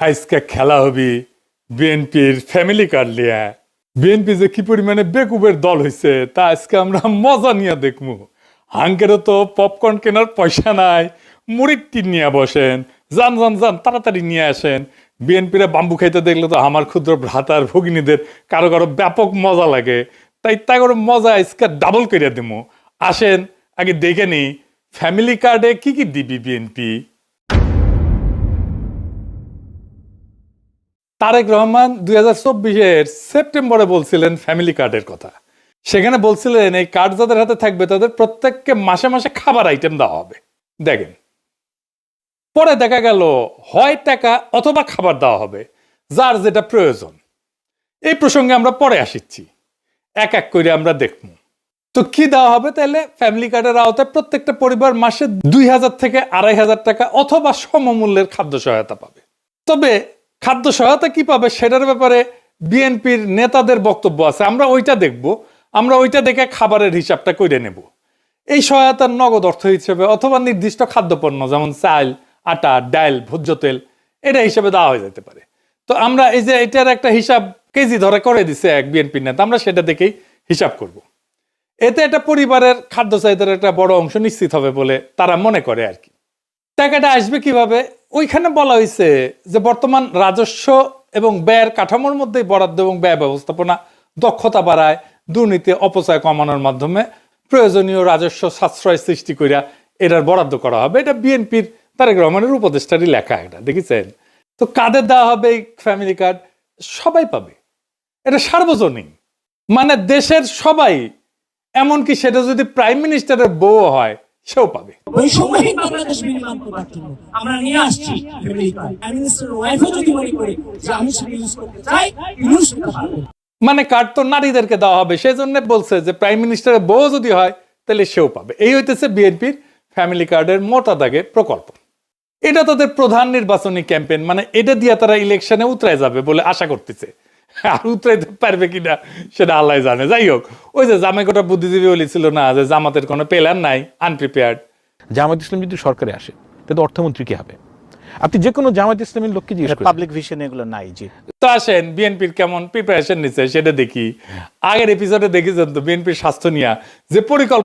আজকে খেলা হবি বিএনপির ফ্যামিলি কার্ড লিয়া। বিএনপি যে কি পরিমাণে বেকুবের দল হয়েছে তা আজকে আমরা মজা নিয়ে দেখবো। হাঙ্কেরও তো পপকর্ন কেনার পয়সা নাই, মুড়ির টিন নিয়ে বসেন, যান যান যান তাড়াতাড়ি নিয়ে আসেন। বিএনপিরা বাম্বু খাইতে দেখলে তো আমার ক্ষুদ্র ভ্রাতার ভগিনীদের কারো কারো ব্যাপক মজা লাগে, তাই করে মজা আজকে ডাবল করে দেবো। আসেন আগে দেখে নি ফ্যামিলি কার্ডে কি কি দিবি বিএনপি। তারেক রহমান 2024-এর সেপ্টেম্বরে বলছিলেন ফ্যামিলি কার্ডের কথা। সেখানে বলছিলেন এই কার্ড যাদের হাতে থাকবে তাদের প্রত্যেককে মাসে মাসে খাবার আইটেম দেওয়া হবে। দেখেন, পরে দেখা গেল হয় টাকা অথবা খাবার দেওয়া হবে, যার যেটা প্রয়োজন। এই প্রসঙ্গে আমরা পরে আসিচ্ছি, এক এক করে আমরা দেখব। তো কি দেওয়া হবে? তাহলে ফ্যামিলি কার্ডের আওতায় প্রত্যেকটা পরিবার মাসে 2000 থেকে 2500 টাকা অথবা সমমূল্যের খাদ্য সহায়তা পাবে। তবে খাদ্য সহায়তা কি পাবে সেটার ব্যাপারে বিএনপির নেতাদের বক্তব্য আছে, আমরা ওইটা দেখব। আমরা ওইটা দেখে খাবারের হিসাবটা করে নেব। এই সহায়তার নগদ অর্থ হিসেবে অথবা নির্দিষ্ট খাদ্যপণ্য যেমন চাল, আটা, ডাল, ভোজ্য তেল এটা হিসেবে দেওয়া হয়ে যেতে পারে। তো আমরা এই যে এটার একটা হিসাব কেজি ধরে করে দিছে এক বিএনপি নেতা, আমরা সেটা দেখেই হিসাব করব। এতে একটা পরিবারের খাদ্য চাহিদার একটা বড় অংশ নিশ্চিত হবে বলে তারা মনে করে আর কি। টাকাটা আসবে কিভাবে? ওইখানে বলা হয়েছে যে বর্তমান রাজস্ব এবং ব্যয়ের কাঠামোর মধ্যে বরাদ্দ এবং ব্যয় ব্যবস্থাপনা দক্ষতা বাড়ায়, দুর্নীতি অপচয় কমানোর মাধ্যমে প্রয়োজনীয় রাজস্ব সাশ্রয় সৃষ্টি করিয়া এটার বরাদ্দ করা হবে। এটা বিএনপির তারেক রহমানের উপদেষ্টারই লেখা, এটা দেখেছেন। তো কাদের দেওয়া হবে এই ফ্যামিলি কার্ড? সবাই পাবে, এটা সার্বজনীন, মানে দেশের সবাই, এমনকি সেটা যদি প্রাইম মিনিস্টারের বউ হয় সেও পাবে। ওই সময়ই বাংলাদেশ বিনিময় পাচ্ছিল আমরা নিয়ে আসছি ফ্যামিলি কার্ড। প্রাইম মিনিস্টার ওয়াইফও যদি মনে করে যে আমি সেটা ইউজ করতে চাই, ইউজ করতে পারবে। মানে কার্ড তো নারীদেরকে দেওয়া হবে, সেই জন্য বলছে যে প্রাইম মিনিস্টারের বউ যদি হয় তাহলে সেও পাবে। এই হইতেছে বিএনপির ফ্যামিলি কার্ডের মোটা দাগে প্রকল্প। এটা তাদের প্রধান নির্বাচনী ক্যাম্পেইন, মানে এটা দিয়ে তারা ইলেকশনে উতরায় যাবে বলে আশা করতেছে। আর উতরাইতে পারবে কিনা সেটা আল্লাহ জানে। যাই হোক, ওই যে জামাইকোটা বুদ্ধিজীবী বলেছিল না যে জামাতের কোনো প্ল্যান নাই, আনপ্রিপেয়ার্ড। জামায়াত ইসলাম যদি সরকারে আসে তাহলে অর্থমন্ত্রী কি হবে? আপনি যে কোনো জামায়াত ইসলামের লোককে জিজ্ঞেস করেন, পাবলিক ভিশন এগুলো নাই। জি, তো আসেন বিএনপির কেমন প্রিপারেশন নিচ্ছে সেটা দেখি। আগের এপিসোডে দেখেছেন তো বিএনপির স্বাস্থ্য নিয়ে যে পরিকল্পনা